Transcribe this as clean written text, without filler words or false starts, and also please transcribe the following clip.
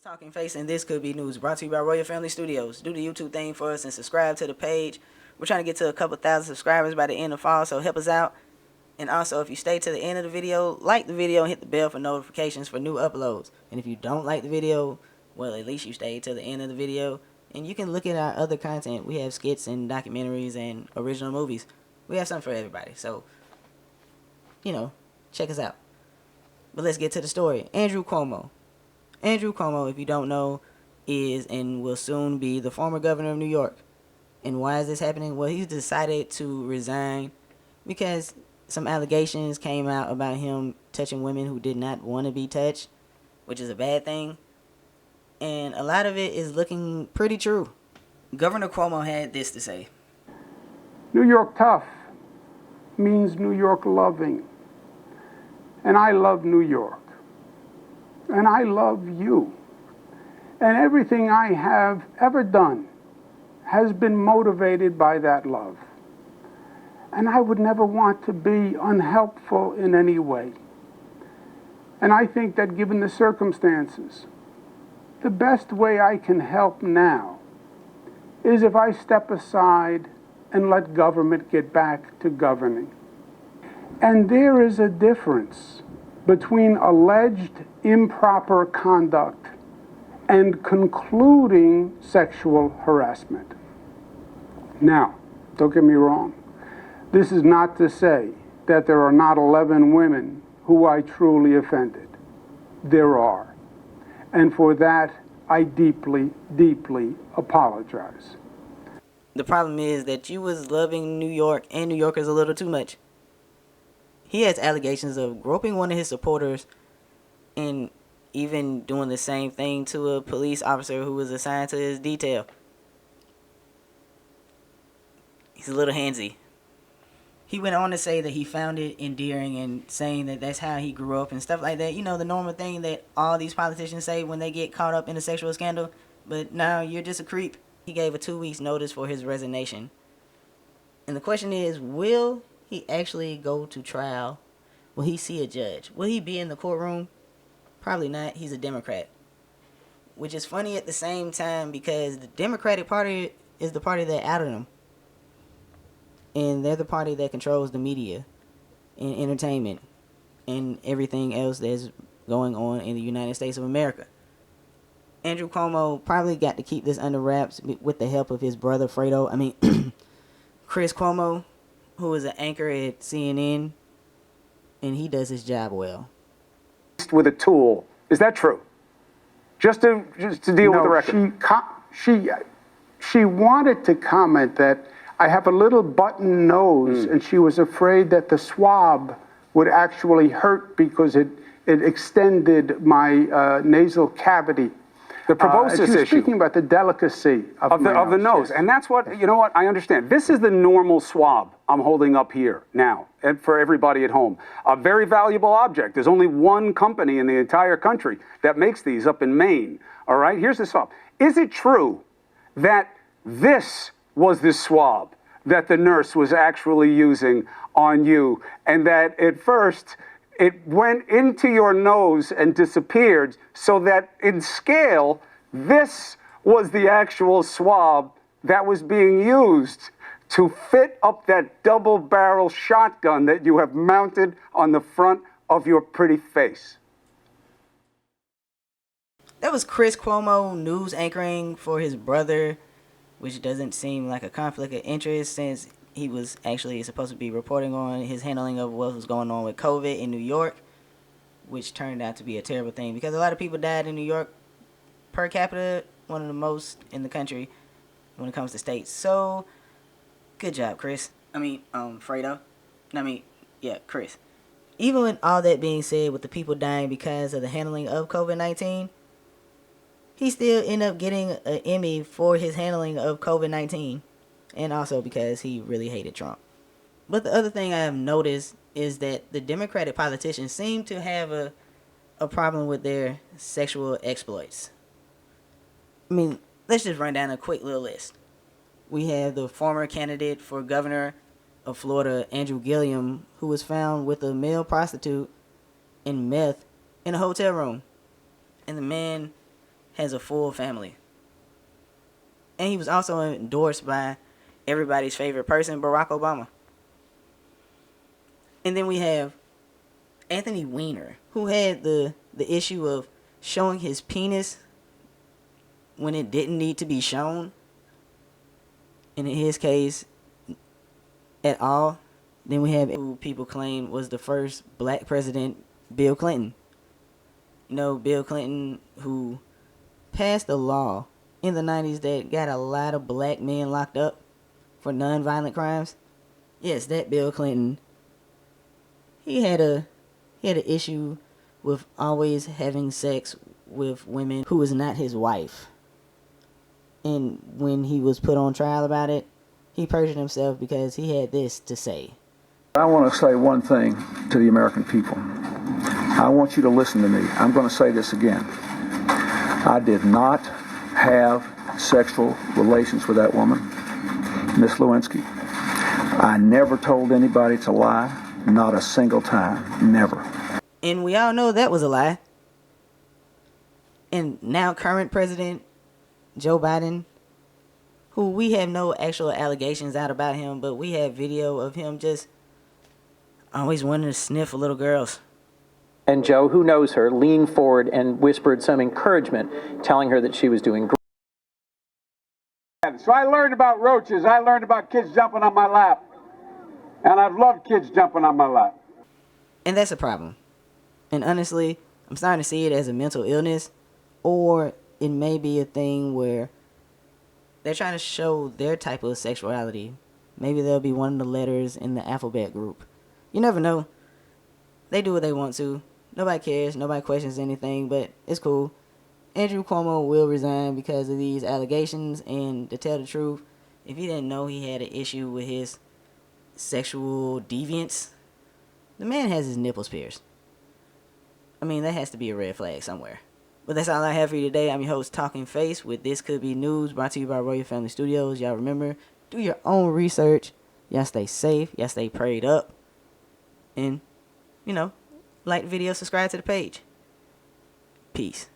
Talking Face, and this could be news brought to you by Royal Family Studios. Do the YouTube thing for us and subscribe to the page. We're trying to get to a couple thousand subscribers by the end of fall, so help us out. And also, if you stay to the end of the video, like the video and hit the bell for notifications for new uploads. And if you don't like the video, well, at least you stayed to the end of the video. And you can look at our other content. We have skits and documentaries and original movies. We have something for everybody. So, check us out. But let's get to the story. Andrew Cuomo. Andrew Cuomo, if you don't know, is and will soon be the former governor of New York. And why is this happening? Well, he's decided to resign because some allegations came out about him touching women who did not want to be touched, which is a bad thing. And a lot of it is looking pretty true. Governor Cuomo had this to say. New York tough means New York loving. And I love New York. And I love you. And everything I have ever done has been motivated by that love. And I would never want to be unhelpful in any way. And I think that given the circumstances, the best way I can help now is if I step aside and let government get back to governing. And there is a difference between alleged improper conduct and concluding sexual harassment. Now, don't get me wrong. This is not to say that there are not 11 women who I truly offended. There are. And for that, I deeply, deeply apologize. The problem is that you was loving New York and New Yorkers a little too much. He has allegations of groping one of his supporters and even doing the same thing to a police officer who was assigned to his detail. He's a little handsy. He went on to say that he found it endearing and saying that that's how he grew up and stuff like that. You know, the normal thing that all these politicians say when they get caught up in a sexual scandal. But now you're just a creep. He gave a 2 weeks notice for his resignation. And the question is, will he actually go to trial? Will he see a judge? Will he be in the courtroom? Probably not. He's a Democrat. Which is funny at the same time because the Democratic Party is the party that outed him. And they're the party that controls the media and entertainment and everything else that's going on in the United States of America. Andrew Cuomo probably got to keep this under wraps with the help of his brother Chris Cuomo, who is an anchor at CNN, and he does his job well. With a tool, is that true? Just to deal with the record. She wanted to comment that I have a little button nose, and she was afraid that the swab would actually hurt because it extended my nasal cavity. The proboscis issue. Speaking about the delicacy of the nose. Yes. And that's what, you know what, I understand. This is the normal swab I'm holding up here now, and for everybody at home. A very valuable object. There's only one company in the entire country that makes these up in Maine. All right, here's the swab. Is it true that this was the swab that the nurse was actually using on you, and that at first it went into your nose and disappeared, so that in scale, this was the actual swab that was being used to fit up that double-barrel shotgun that you have mounted on the front of your pretty face? That was Chris Cuomo news anchoring for his brother, which doesn't seem like a conflict of interest since he was actually supposed to be reporting on his handling of what was going on with COVID in New York, which turned out to be a terrible thing because a lot of people died in New York per capita, one of the most in the country when it comes to states. So, good job, Chris. Fredo. Chris. Even with all that being said, with the people dying because of the handling of COVID-19, he still ended up getting an Emmy for his handling of COVID-19. And also because he really hated Trump. But the other thing I have noticed is that the Democratic politicians seem to have a problem with their sexual exploits. Let's just run down a quick little list. We have the former candidate for governor of Florida, Andrew Gillum, who was found with a male prostitute and meth in a hotel room. And the man has a full family. And he was also endorsed by everybody's favorite person, Barack Obama. And then we have Anthony Weiner, who had the issue of showing his penis when it didn't need to be shown. And in his case, at all. Then we have who people claim was the first black president, Bill Clinton. You know, Bill Clinton, who passed a law in the 90s that got a lot of black men locked up for non-violent crimes. Yes, that Bill Clinton. He had an issue with always having sex with women who was not his wife. And when he was put on trial about it, he perjured himself because he had this to say. I want to say one thing to the American people. I want you to listen to me. I'm going to say this again. I did not have sexual relations with that woman, Miss Lewinsky. I never told anybody to lie, not a single time, never. And we all know that was a lie. And now current President Joe Biden, who we have no actual allegations out about him, but we have video of him just always wanting to sniff little girls. And Joe, who knows her, leaned forward and whispered some encouragement, telling her that she was doing great. So I learned about roaches. I learned about kids jumping on my lap. And I've loved kids jumping on my lap. And that's a problem. And honestly, I'm starting to see it as a mental illness, or it may be a thing where they're trying to show their type of sexuality. Maybe they'll be one of the letters in the alphabet group. You never know. They do what they want to. Nobody cares. Nobody questions anything, but it's cool. Andrew Cuomo will resign because of these allegations, and to tell the truth, if you didn't know he had an issue with his sexual deviance, the man has his nipples pierced. I mean, that has to be a red flag somewhere. But that's all I have for you today. I'm your host, Talking Face, with This Could Be News, brought to you by Royal Family Studios. Y'all remember, do your own research. Y'all stay safe. Y'all stay prayed up. And, like the video, subscribe to the page. Peace.